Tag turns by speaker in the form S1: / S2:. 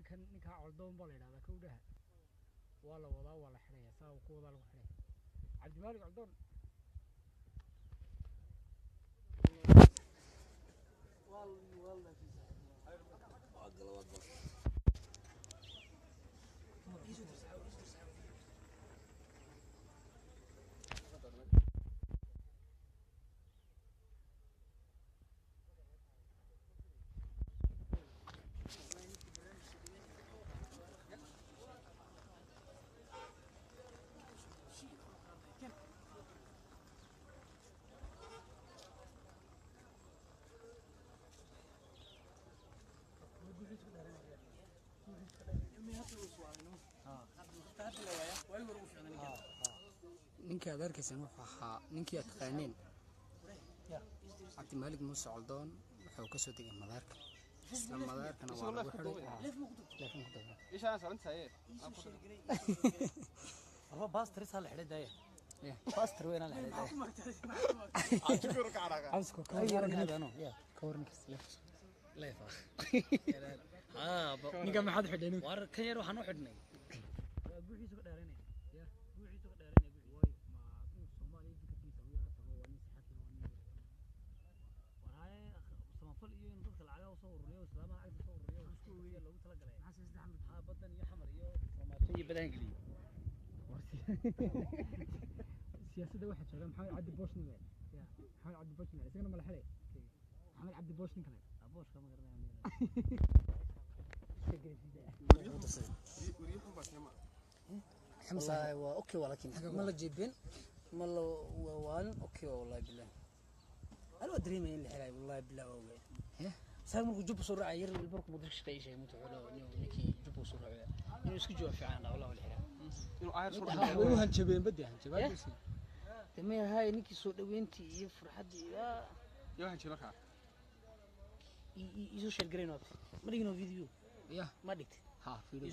S1: كان نكا عردون بالي هذا كودها ولا حريه ساو كودا لو حريه عبد المالك عردون والله ninka adeerkiisana wuxuu ahaa ninkii aad taqaaneen cabdimaalig muuse coldoon wuxuu ka soo tegay madaarka isla madaarkana waa lagu xiray ايش انا سالت سايه والله باستر صار الحديد دايه باستر وين الحديد اشكرك على عاوزكم كورني انا يا كورني لا نيجا ما حد حدينو وار كير waxaan u xidhnay buuxiisu ka dheeranay ya buuxiisu ka dheeranay waayo ma Soomaaliya dikatiisa u yara tago waa nin saxaafid waraay samafal iyo in dadka lacagaha soo ururiyo islaamaha ay soo ururiyo isku weeyay lagu tala galay maxaa saddex xamad badan iyo xamar iyo Soomaaliya iyo badan galiyo siyaasadda waxa jooga maxamed cabdi booshin ya maxamed cabdi booshin isagana ma la xilay maxamed cabdi booshin kale abooshka ma garanayaan حمزة اوكي ولكن ما لا جيبين ما لا وان اوكي والله بالله انا ادري مين اللي حلاي والله بالله اوغي صار مركو جب سرعه عير البرك مدرك شيء شيء متعوله نيكي جب سرعه انه اسكو جو فيعان والله الحلا انه عاير سرعه وين هنجبين بدي هنجبان تمام هاي نيكي سو دوينتي iyo farxadii يا هنجي marka isu share gareeno ma dhigno video ya ma dhigtay ha video